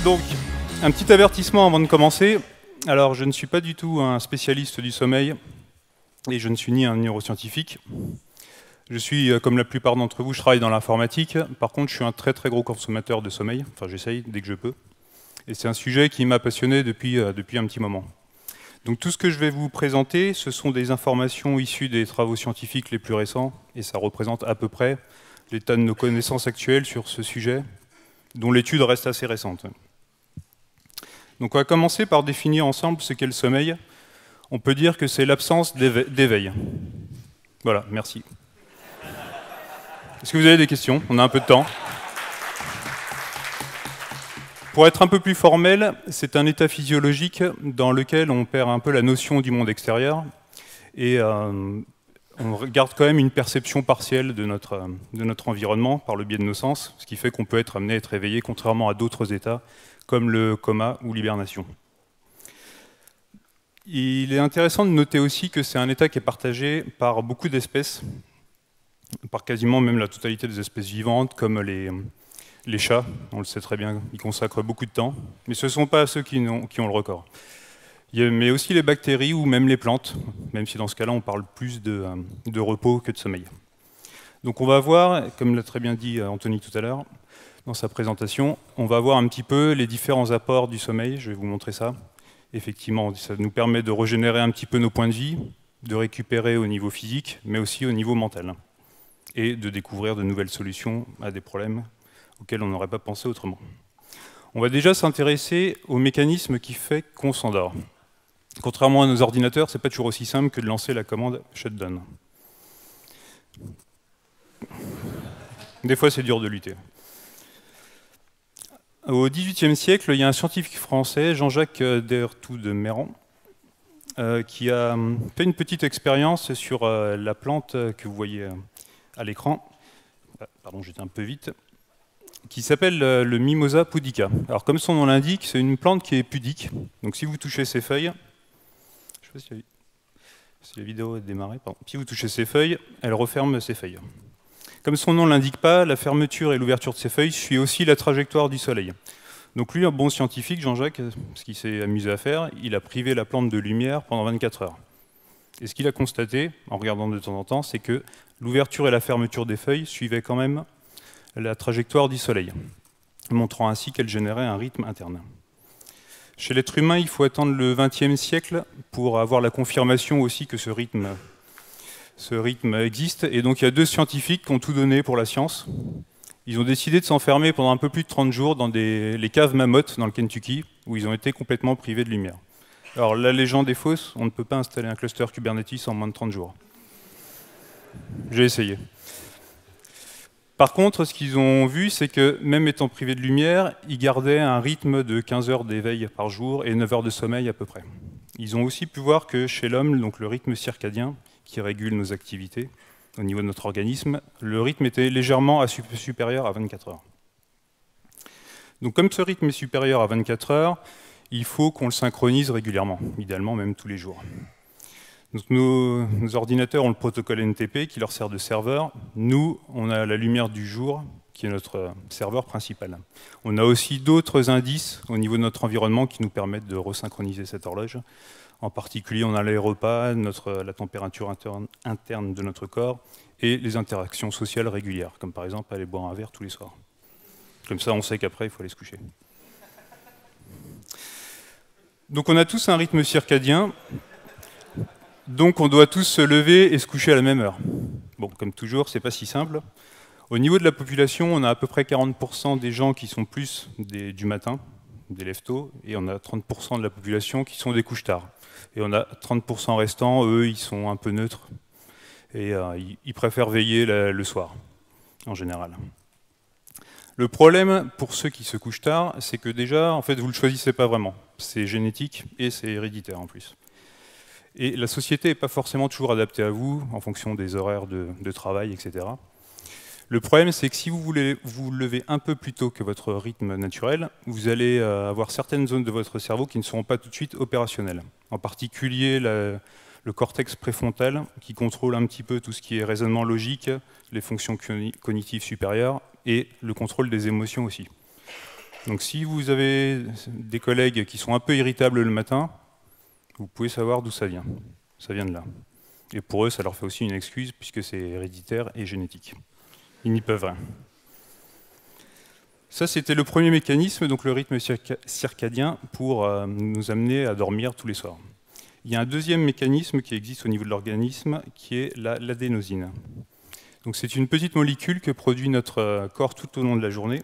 Donc, un petit avertissement avant de commencer. Alors, je ne suis pas du tout un spécialiste du sommeil et je ne suis ni un neuroscientifique. Je suis, comme la plupart d'entre vous, je travaille dans l'informatique. Par contre, je suis un très très gros consommateur de sommeil. Enfin, j'essaye dès que je peux. Et c'est un sujet qui m'a passionné depuis un petit moment. Donc tout ce que je vais vous présenter, ce sont des informations issues des travaux scientifiques les plus récents, et ça représente à peu près l'état de nos connaissances actuelles sur ce sujet, dont l'étude reste assez récente. Donc on va commencer par définir ensemble ce qu'est le sommeil. On peut dire que c'est l'absence d'éveil. Voilà, merci. Est-ce que vous avez des questions? On a un peu de temps. Pour être un peu plus formel, c'est un état physiologique dans lequel on perd un peu la notion du monde extérieur et on garde quand même une perception partielle de notre environnement par le biais de nos sens, ce qui fait qu'on peut être amené à être éveillé, contrairement à d'autres états comme le coma ou l'hibernation. Il est intéressant de noter aussi que c'est un état qui est partagé par beaucoup d'espèces, par quasiment même la totalité des espèces vivantes, comme les chats, on le sait très bien, ils consacrent beaucoup de temps, mais ce ne sont pas ceux qui ont le record. Mais aussi les bactéries ou même les plantes, même si dans ce cas-là on parle plus de repos que de sommeil. Donc on va voir, comme l'a très bien dit Anthony tout à l'heure, dans sa présentation, on va voir un petit peu les différents apports du sommeil, je vais vous montrer ça. Effectivement, ça nous permet de régénérer un petit peu nos points de vie, de récupérer au niveau physique, mais aussi au niveau mental, et de découvrir de nouvelles solutions à des problèmes auxquels on n'aurait pas pensé autrement. On va déjà s'intéresser au mécanisme qui fait qu'on s'endort. Contrairement à nos ordinateurs, ce n'est pas toujours aussi simple que de lancer la commande shutdown. Des fois, c'est dur de lutter. Au XVIIIe siècle, il y a un scientifique français, Jean-Jacques Dertout de Meyran, qui a fait une petite expérience sur la plante que vous voyez à l'écran. Pardon, j'étais un peu vite. Qui s'appelle le Mimosa pudica. Alors comme son nom l'indique, c'est une plante qui est pudique. Donc si vous touchez ses feuilles, je ne sais pas si la vidéo est démarrée, pardon. Si vous touchez ses feuilles, elle referme ses feuilles. Comme son nom ne l'indique pas, la fermeture et l'ouverture de ses feuilles suit aussi la trajectoire du soleil. Donc lui, un bon scientifique, Jean-Jacques, ce qu'il s'est amusé à faire, il a privé la plante de lumière pendant 24 heures. Et ce qu'il a constaté, en regardant de temps en temps, c'est que l'ouverture et la fermeture des feuilles suivaient quand même la trajectoire du soleil, montrant ainsi qu'elle générait un rythme interne. Chez l'être humain, il faut attendre le XXe siècle pour avoir la confirmation aussi que ce rythme existe. Et donc il y a deux scientifiques qui ont tout donné pour la science. Ils ont décidé de s'enfermer pendant un peu plus de 30 jours dans les caves Mammoth dans le Kentucky, où ils ont été complètement privés de lumière. Alors la légende est fausse, on ne peut pas installer un cluster Kubernetes en moins de 30 jours. J'ai essayé. Par contre, ce qu'ils ont vu, c'est que même étant privés de lumière, ils gardaient un rythme de 15 heures d'éveil par jour et 9 heures de sommeil à peu près. Ils ont aussi pu voir que chez l'homme, donc le rythme circadien, qui régule nos activités au niveau de notre organisme, le rythme était légèrement supérieur à 24 heures. Donc comme ce rythme est supérieur à 24 heures, il faut qu'on le synchronise régulièrement, idéalement même tous les jours. Donc nos ordinateurs ont le protocole NTP qui leur sert de serveur. Nous, on a la lumière du jour qui est notre serveur principal. On a aussi d'autres indices au niveau de notre environnement qui nous permettent de resynchroniser cette horloge. En particulier, on a les repas, la température interne de notre corps et les interactions sociales régulières, comme par exemple aller boire un verre tous les soirs. Comme ça, on sait qu'après, il faut aller se coucher. Donc on a tous un rythme circadien. Donc on doit tous se lever et se coucher à la même heure. Bon, comme toujours, c'est pas si simple. Au niveau de la population, on a à peu près 40% des gens qui sont plus du matin, des lève-tôt, et on a 30% de la population qui sont des couches-tard. Et on a 30% restants, eux, ils sont un peu neutres, et ils préfèrent veiller le soir, en général. Le problème pour ceux qui se couchent tard, c'est que déjà, en fait, vous ne le choisissez pas vraiment. C'est génétique et c'est héréditaire en plus. Et la société n'est pas forcément toujours adaptée à vous, en fonction des horaires de travail, etc. Le problème, c'est que si vous voulez vous lever un peu plus tôt que votre rythme naturel, vous allez avoir certaines zones de votre cerveau qui ne seront pas tout de suite opérationnelles. En particulier, le cortex préfrontal, qui contrôle un petit peu tout ce qui est raisonnement logique, les fonctions cognitives supérieures, et le contrôle des émotions aussi. Donc si vous avez des collègues qui sont un peu irritables le matin, vous pouvez savoir d'où ça vient. Ça vient de là. Et pour eux, ça leur fait aussi une excuse, puisque c'est héréditaire et génétique. Ils n'y peuvent rien. Ça, c'était le premier mécanisme, donc le rythme circadien, pour nous amener à dormir tous les soirs. Il y a un deuxième mécanisme qui existe au niveau de l'organisme, qui est l'adénosine. Donc c'est une petite molécule que produit notre corps tout au long de la journée,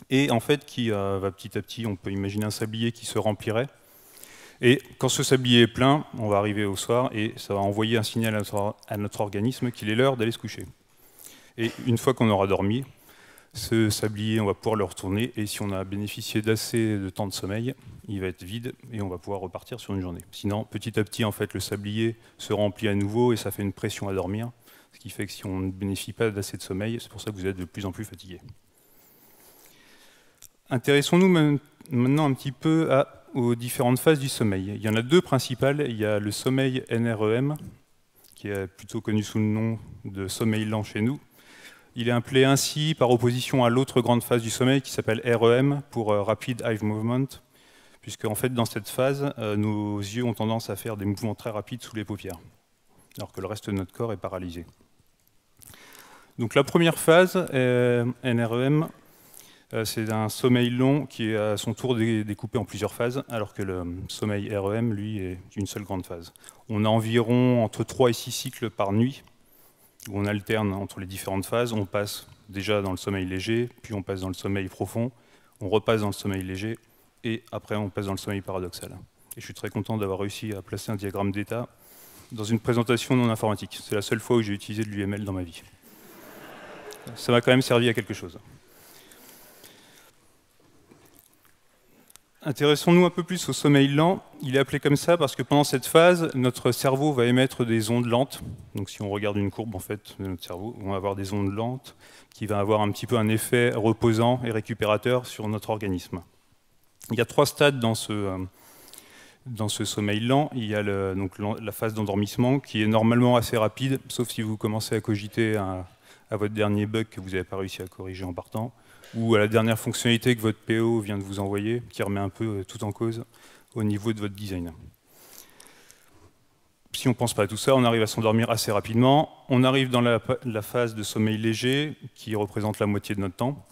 et en fait qui va petit à petit, on peut imaginer un sablier qui se remplirait, et quand ce sablier est plein, on va arriver au soir, et ça va envoyer un signal à notre organisme qu'il est l'heure d'aller se coucher. Et une fois qu'on aura dormi, ce sablier, on va pouvoir le retourner, et si on a bénéficié d'assez de temps de sommeil, il va être vide, et on va pouvoir repartir sur une journée. Sinon, petit à petit, en fait, le sablier se remplit à nouveau, et ça fait une pression à dormir, ce qui fait que si on ne bénéficie pas d'assez de sommeil, c'est pour ça que vous êtes de plus en plus fatigué. Intéressons-nous maintenant un petit peu aux différentes phases du sommeil. Il y en a deux principales. Il y a le sommeil NREM, qui est plutôt connu sous le nom de sommeil lent chez nous. Il est appelé ainsi par opposition à l'autre grande phase du sommeil qui s'appelle REM, pour Rapid Eye Movement, puisque en fait, dans cette phase, nos yeux ont tendance à faire des mouvements très rapides sous les paupières, alors que le reste de notre corps est paralysé. Donc la première phase, NREM, c'est un sommeil long qui est à son tour découpé en plusieurs phases, alors que le sommeil REM, lui, est une seule grande phase. On a environ entre 3 et 6 cycles par nuit, où on alterne entre les différentes phases. On passe déjà dans le sommeil léger, puis on passe dans le sommeil profond, on repasse dans le sommeil léger, et après on passe dans le sommeil paradoxal. Et je suis très content d'avoir réussi à placer un diagramme d'état dans une présentation non informatique. C'est la seule fois où j'ai utilisé de l'UML dans ma vie. Ça m'a quand même servi à quelque chose. Intéressons-nous un peu plus au sommeil lent. Il est appelé comme ça parce que pendant cette phase, notre cerveau va émettre des ondes lentes. Donc si on regarde une courbe en fait, de notre cerveau, on va avoir des ondes lentes qui vont avoir un petit peu un effet reposant et récupérateur sur notre organisme. Il y a 3 stades dans ce sommeil lent. Il y a la phase d'endormissement qui est normalement assez rapide, sauf si vous commencez à cogiter à votre dernier bug que vous n'avez pas réussi à corriger en partant, ou à la dernière fonctionnalité que votre PO vient de vous envoyer, qui remet un peu tout en cause au niveau de votre design. Si on ne pense pas à tout ça, on arrive à s'endormir assez rapidement. On arrive dans la phase de sommeil léger, qui représente la moitié de notre temps,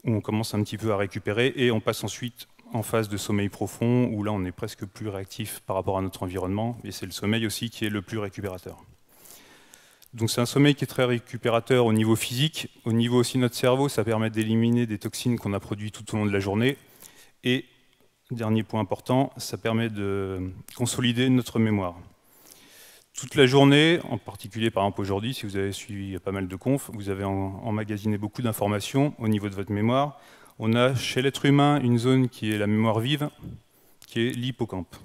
où on commence un petit peu à récupérer, et on passe ensuite en phase de sommeil profond, où là on est presque plus réactif par rapport à notre environnement, et c'est le sommeil aussi qui est le plus récupérateur. Donc c'est un sommeil qui est très récupérateur au niveau physique, au niveau aussi de notre cerveau, ça permet d'éliminer des toxines qu'on a produites tout au long de la journée. Et, dernier point important, ça permet de consolider notre mémoire. Toute la journée, en particulier par exemple aujourd'hui, si vous avez suivi pas mal de confs, vous avez emmagasiné beaucoup d'informations au niveau de votre mémoire. On a chez l'être humain une zone qui est la mémoire vive, qui est l'hippocampe.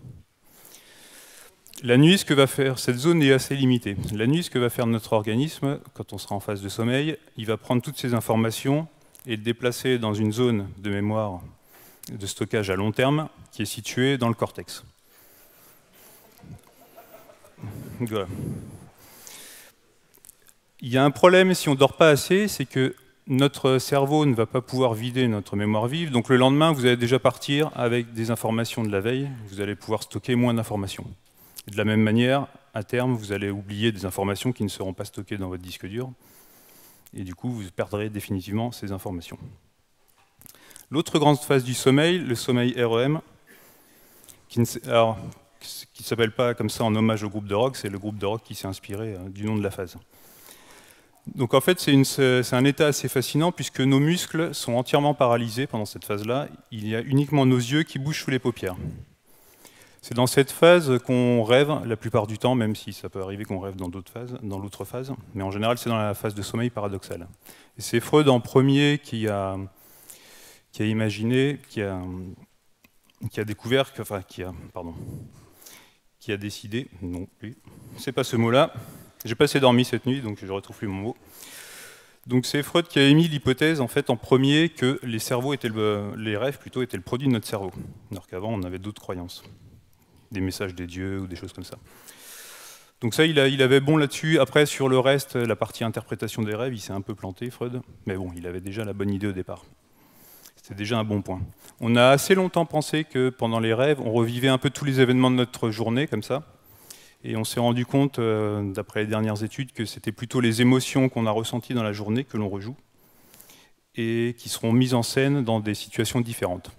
La nuit, ce que va faire, cette zone est assez limitée. La nuit, ce que va faire notre organisme, quand on sera en phase de sommeil, il va prendre toutes ces informations et les déplacer dans une zone de mémoire de stockage à long terme qui est située dans le cortex. Voilà. Il y a un problème si on ne dort pas assez, c'est que notre cerveau ne va pas pouvoir vider notre mémoire vive. Donc le lendemain, vous allez déjà partir avec des informations de la veille. Vous allez pouvoir stocker moins d'informations. De la même manière, à terme, vous allez oublier des informations qui ne seront pas stockées dans votre disque dur. Et du coup, vous perdrez définitivement ces informations. L'autre grande phase du sommeil, le sommeil REM, qui ne s'appelle pas comme ça en hommage au groupe de rock, c'est le groupe de rock qui s'est inspiré du nom de la phase. Donc en fait, c'est un état assez fascinant puisque nos muscles sont entièrement paralysés pendant cette phase-là. Il y a uniquement nos yeux qui bougent sous les paupières. C'est dans cette phase qu'on rêve la plupart du temps, même si ça peut arriver qu'on rêve dans l'autre phase, mais en général c'est dans la phase de sommeil paradoxal. Et c'est Freud en premier qui a imaginé, qui a découvert, qui a décidé, non plus, c'est pas ce mot-là, j'ai pas assez dormi cette nuit donc je ne retrouve plus mon mot. Donc c'est Freud qui a émis l'hypothèse en fait en premier que les rêves plutôt étaient le produit de notre cerveau, alors qu'avant on avait d'autres croyances. Des messages des dieux ou des choses comme ça. Donc ça, il avait bon là-dessus. Après, sur le reste, la partie interprétation des rêves, il s'est un peu planté, Freud. Mais bon, il avait déjà la bonne idée au départ. C'est déjà un bon point. On a assez longtemps pensé que pendant les rêves, on revivait un peu tous les événements de notre journée, comme ça. Et on s'est rendu compte, d'après les dernières études, que c'était plutôt les émotions qu'on a ressenties dans la journée que l'on rejoue, et qui seront mises en scène dans des situations différentes.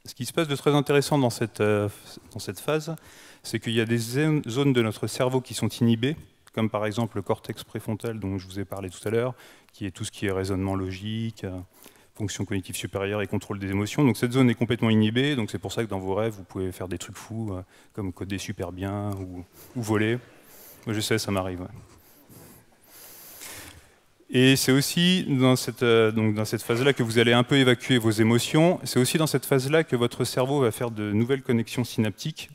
Ce qui se passe de très intéressant dans cette phase, c'est qu'il y a des zones de notre cerveau qui sont inhibées, comme par exemple le cortex préfrontal dont je vous ai parlé tout à l'heure, qui est tout ce qui est raisonnement logique, fonction cognitive supérieure et contrôle des émotions. Donc cette zone est complètement inhibée, donc c'est pour ça que dans vos rêves, vous pouvez faire des trucs fous, comme coder super bien ou voler. Moi je sais, ça m'arrive. Ouais. Et c'est aussi dans cette phase-là que vous allez un peu évacuer vos émotions. C'est aussi dans cette phase-là que votre cerveau va faire de nouvelles connexions synaptiques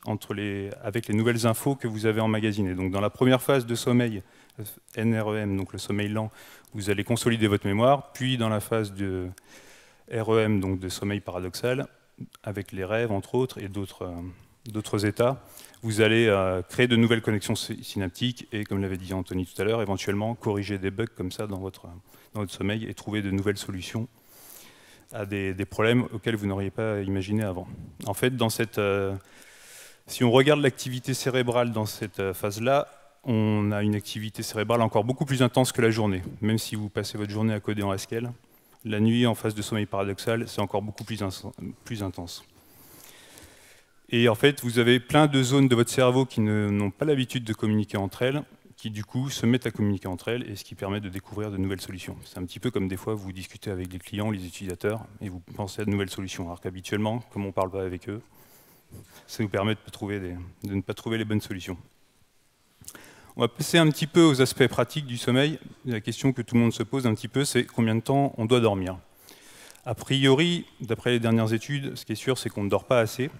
avec les nouvelles infos que vous avez emmagasinées. Donc dans la première phase de sommeil, NREM, donc le sommeil lent, vous allez consolider votre mémoire. Puis dans la phase de REM, donc de sommeil paradoxal, avec les rêves entre autres et d'autres états, vous allez créer de nouvelles connexions synaptiques et, comme l'avait dit Anthony tout à l'heure, éventuellement corriger des bugs comme ça dans votre sommeil et trouver de nouvelles solutions à des problèmes auxquels vous n'auriez pas imaginé avant. En fait, si on regarde l'activité cérébrale dans cette phase-là, on a une activité cérébrale encore beaucoup plus intense que la journée. Même si vous passez votre journée à coder en Haskell, la nuit, en phase de sommeil paradoxal, c'est encore beaucoup plus intense. Et en fait, vous avez plein de zones de votre cerveau qui n'ont pas l'habitude de communiquer entre elles, qui du coup se mettent à communiquer entre elles, et ce qui permet de découvrir de nouvelles solutions. C'est un petit peu comme des fois vous discutez avec les clients, les utilisateurs, et vous pensez à de nouvelles solutions. Alors qu'habituellement, comme on ne parle pas avec eux, ça nous permet de ne pas trouver les bonnes solutions. On va passer un petit peu aux aspects pratiques du sommeil. La question que tout le monde se pose un petit peu, c'est combien de temps on doit dormir. A priori, d'après les dernières études, ce qui est sûr, c'est qu'on ne dort pas assez.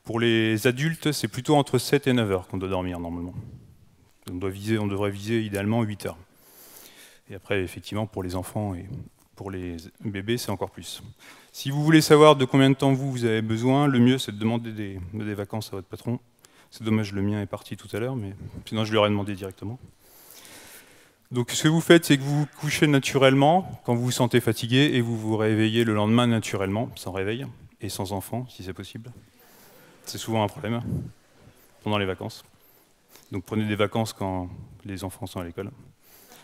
Pour les adultes, c'est plutôt entre 7 et 9 heures qu'on doit dormir normalement. On devrait viser idéalement 8 heures. Et après, effectivement, pour les enfants et pour les bébés, c'est encore plus. Si vous voulez savoir de combien de temps vous avez besoin, le mieux, c'est de demander des vacances à votre patron. C'est dommage, le mien est parti tout à l'heure, mais sinon je lui aurais demandé directement. Donc ce que vous faites, c'est que vous vous couchez naturellement quand vous vous sentez fatigué et vous vous réveillez le lendemain naturellement, sans réveil, et sans enfant, si c'est possible. C'est souvent un problème pendant les vacances. Donc prenez des vacances quand les enfants sont à l'école.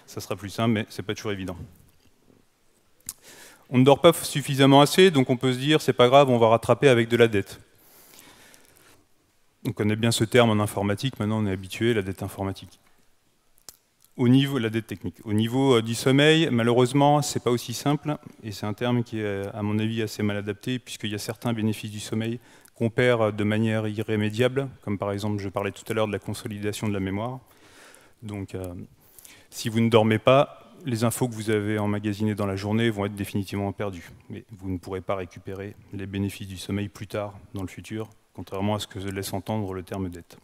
Ça sera plus simple, mais c'est pas toujours évident. On ne dort pas suffisamment assez, donc on peut se dire, c'est pas grave, on va rattraper avec de la dette. On connaît bien ce terme en informatique, maintenant on est habitué, la dette informatique. La dette technique. Au niveau du sommeil, malheureusement, c'est pas aussi simple, et c'est un terme qui est, à mon avis, assez mal adapté, puisqu'il y a certains bénéfices du sommeil qu'on perd de manière irrémédiable, comme par exemple, je parlais tout à l'heure de la consolidation de la mémoire. Donc, si vous ne dormez pas, les infos que vous avez emmagasinées dans la journée vont être définitivement perdues. Mais vous ne pourrez pas récupérer les bénéfices du sommeil plus tard, dans le futur, contrairement à ce que laisse entendre le terme dette.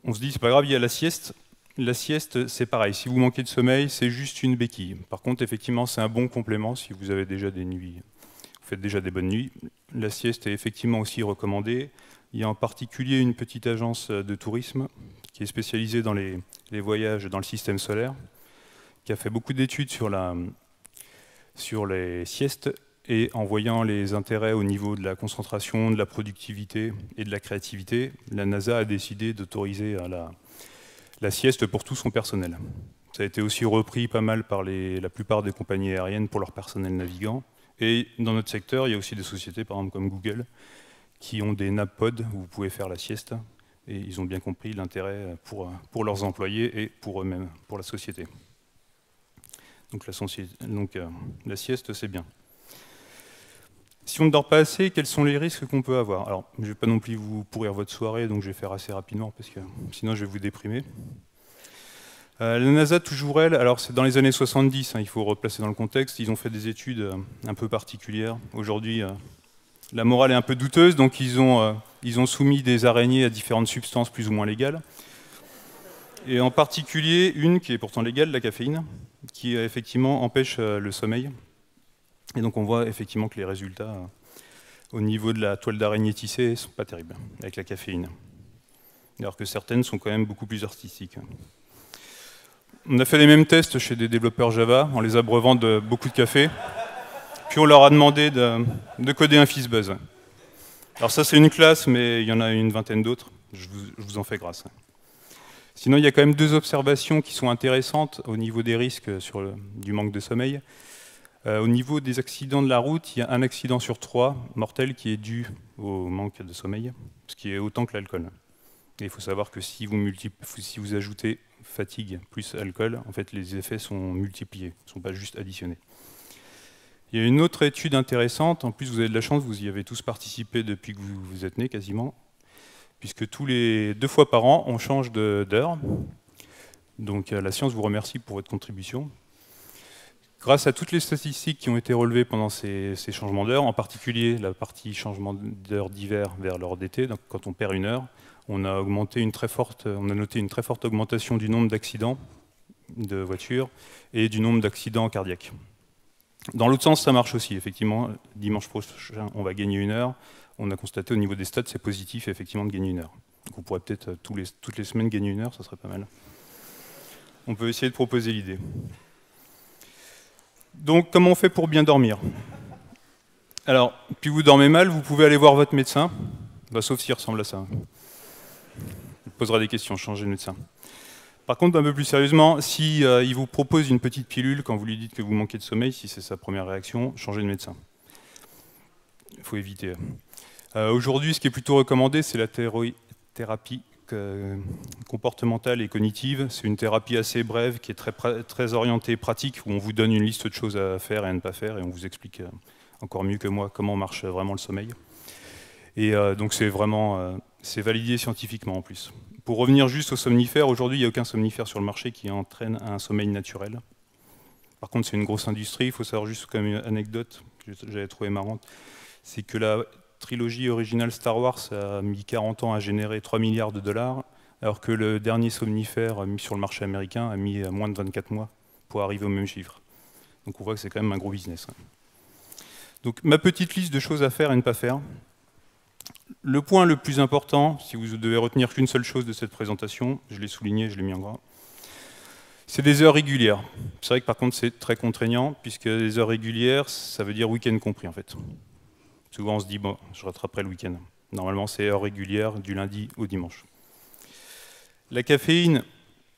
On se dit, c'est pas grave, il y a la sieste. La sieste, c'est pareil. Si vous manquez de sommeil, c'est juste une béquille. Par contre, effectivement, c'est un bon complément si vous avez déjà des nuits. Vous faites déjà des bonnes nuits. La sieste est effectivement aussi recommandée. Il y a en particulier une petite agence de tourisme qui est spécialisée dans les voyages dans le système solaire, qui a fait beaucoup d'études sur les siestes, et en voyant les intérêts au niveau de la concentration, de la productivité et de la créativité, la NASA a décidé d'autoriser la sieste pour tout son personnel. Ça a été aussi repris pas mal par la plupart des compagnies aériennes pour leur personnel navigant. Et dans notre secteur, il y a aussi des sociétés, par exemple comme Google, qui ont des nappods où vous pouvez faire la sieste. Et ils ont bien compris l'intérêt pour leurs employés et pour eux-mêmes, pour la société. Donc la sieste, c'est bien. Si on ne dort pas assez, quels sont les risques qu'on peut avoir? Alors, je ne vais pas non plus vous pourrir votre soirée, donc je vais faire assez rapidement, parce que sinon je vais vous déprimer. La NASA, toujours elle, alors c'est dans les années 70, il faut replacer dans le contexte, ils ont fait des études un peu particulières. Aujourd'hui, la morale est un peu douteuse, donc ils ont soumis des araignées à différentes substances plus ou moins légales. Et en particulier, une qui est pourtant légale, la caféine, qui effectivement empêche le sommeil. Et donc on voit effectivement que les résultats au niveau de la toile d'araignée tissée ne sont pas terribles avec la caféine. Alors que certaines sont quand même beaucoup plus artistiques. On a fait les mêmes tests chez des développeurs Java en les abreuvant de beaucoup de café. Puis on leur a demandé de coder un FizzBuzz. Alors ça c'est une classe, mais il y en a une vingtaine d'autres, je vous en fais grâce. Sinon il y a quand même deux observations qui sont intéressantes au niveau des risques du manque de sommeil. Au niveau des accidents de la route, il y a un accident sur 3 mortel qui est dû au manque de sommeil, ce qui est autant que l'alcool. Et il faut savoir que si vous ajoutez fatigue plus alcool, en fait les effets sont multipliés, ne sont pas juste additionnés. Il y a une autre étude intéressante, en plus vous avez de la chance, vous y avez tous participé depuis que vous êtes nés quasiment, puisque tous les 2 fois par an, on change d'heure. Donc la science vous remercie pour votre contribution. Grâce à toutes les statistiques qui ont été relevées pendant ces changements d'heure, en particulier la partie changement d'heure d'hiver vers l'heure d'été, donc quand on perd une heure, on a noté une très forte augmentation du nombre d'accidents de voitures et du nombre d'accidents cardiaques. Dans l'autre sens, ça marche aussi. Effectivement, dimanche prochain, on va gagner une heure. On a constaté au niveau des stats, c'est positif effectivement de gagner une heure. Donc on pourrait peut-être toutes les semaines gagner une heure, ça serait pas mal. On peut essayer de proposer l'idée. Donc, comment on fait pour bien dormir? Alors, puis vous dormez mal, vous pouvez aller voir votre médecin, sauf s'il ressemble à ça. Il posera des questions, changez de médecin. Par contre, un peu plus sérieusement, si il vous propose une petite pilule quand vous lui dites que vous manquez de sommeil, si c'est sa première réaction, changez de médecin. Il faut éviter. Aujourd'hui, ce qui est plutôt recommandé, c'est la thérapie comportementale et cognitive. C'est une thérapie assez brève qui est très orientée pratique, où on vous donne une liste de choses à faire et à ne pas faire, et on vous explique encore mieux que moi comment marche vraiment le sommeil. Et donc c'est vraiment c'est validé scientifiquement en plus. Pour revenir juste aux somnifères, aujourd'hui il n'y a aucun somnifère sur le marché qui entraîne un sommeil naturel. Par contre c'est une grosse industrie. Il faut savoir juste comme une anecdote que j'avais trouvé marrante, c'est que la trilogie originale Star Wars a mis 40 ans à générer 3 milliards de dollars, alors que le dernier somnifère mis sur le marché américain a mis moins de 24 mois pour arriver au même chiffre. Donc on voit que c'est quand même un gros business. Donc ma petite liste de choses à faire et ne pas faire. Le point le plus important, si vous devez retenir qu'une seule chose de cette présentation, je l'ai souligné, je l'ai mis en gras, c'est des heures régulières. C'est vrai que par contre c'est très contraignant, puisque les heures régulières, ça veut dire week-end compris en fait. Souvent on se dit, bon, je rattraperai le week-end. Normalement c'est heures régulières du lundi au dimanche. La caféine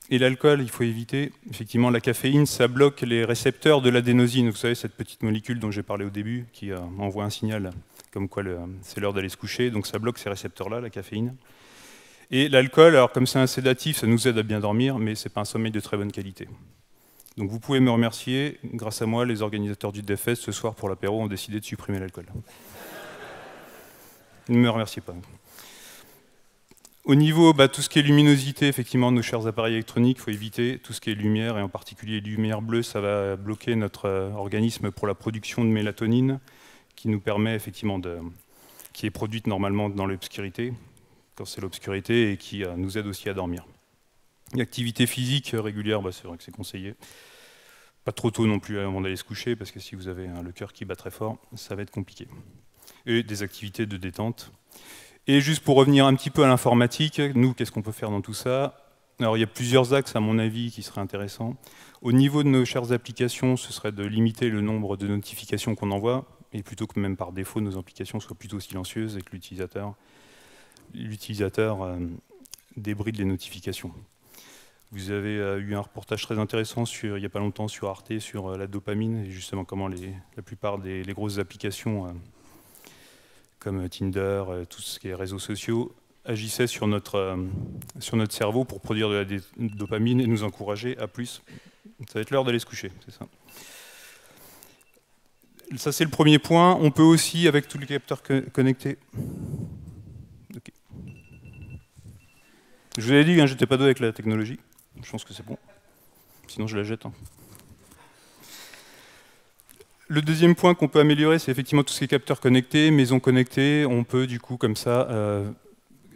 et l'alcool, il faut éviter. Effectivement, la caféine, ça bloque les récepteurs de l'adénosine. Vous savez, cette petite molécule dont j'ai parlé au début, qui envoie un signal comme quoi c'est l'heure d'aller se coucher. Donc ça bloque ces récepteurs-là, la caféine. Et l'alcool, alors comme c'est un sédatif, ça nous aide à bien dormir, mais ce n'est pas un sommeil de très bonne qualité. Donc vous pouvez me remercier. Grâce à moi, les organisateurs du DevFest, ce soir pour l'apéro, ont décidé de supprimer l'alcool. Ne me remerciez pas. Au niveau, tout ce qui est luminosité, effectivement, nos chers appareils électroniques, il faut éviter tout ce qui est lumière, et en particulier lumière bleue, ça va bloquer notre organisme pour la production de mélatonine, qui nous permet effectivement qui est produite normalement dans l'obscurité, quand c'est l'obscurité, et qui nous aide aussi à dormir. L'activité physique régulière, c'est vrai que c'est conseillé. Pas trop tôt non plus avant d'aller se coucher, parce que si vous avez le cœur qui bat très fort, ça va être compliqué. Et des activités de détente. Et juste pour revenir un petit peu à l'informatique, nous, qu'est-ce qu'on peut faire dans tout ça? Alors, il y a plusieurs axes, à mon avis, qui seraient intéressants. Au niveau de nos chères applications, ce serait de limiter le nombre de notifications qu'on envoie, et plutôt que même par défaut, nos applications soient plutôt silencieuses et que l'utilisateur débride les notifications. Vous avez eu un reportage très intéressant il n'y a pas longtemps sur Arte, sur la dopamine, et justement comment la plupart des grosses applications comme Tinder, tout ce qui est réseaux sociaux, agissaient sur notre cerveau pour produire de la dopamine et nous encourager à plus. Ça va être l'heure d'aller se coucher, c'est ça. Ça, c'est le premier point. On peut aussi, avec tous les capteurs connectés... Okay. Je vous avais dit, j'étais pas doué avec la technologie. Je pense que c'est bon. Sinon, je la jette. Le deuxième point qu'on peut améliorer, c'est effectivement tous ces capteurs connectés, maisons connectées. On peut du coup comme ça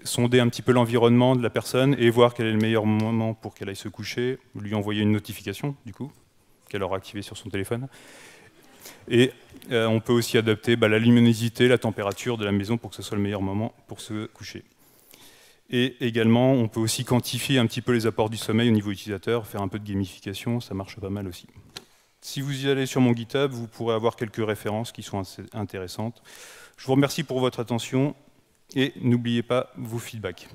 sonder un petit peu l'environnement de la personne et voir quel est le meilleur moment pour qu'elle aille se coucher, lui envoyer une notification du coup qu'elle aura activée sur son téléphone. Et on peut aussi adapter la luminosité, la température de la maison pour que ce soit le meilleur moment pour se coucher. Et également, on peut aussi quantifier un petit peu les apports du sommeil au niveau utilisateur, faire un peu de gamification, ça marche pas mal aussi. Si vous y allez sur mon GitHub, vous pourrez avoir quelques références qui sont assez intéressantes. Je vous remercie pour votre attention et n'oubliez pas vos feedbacks.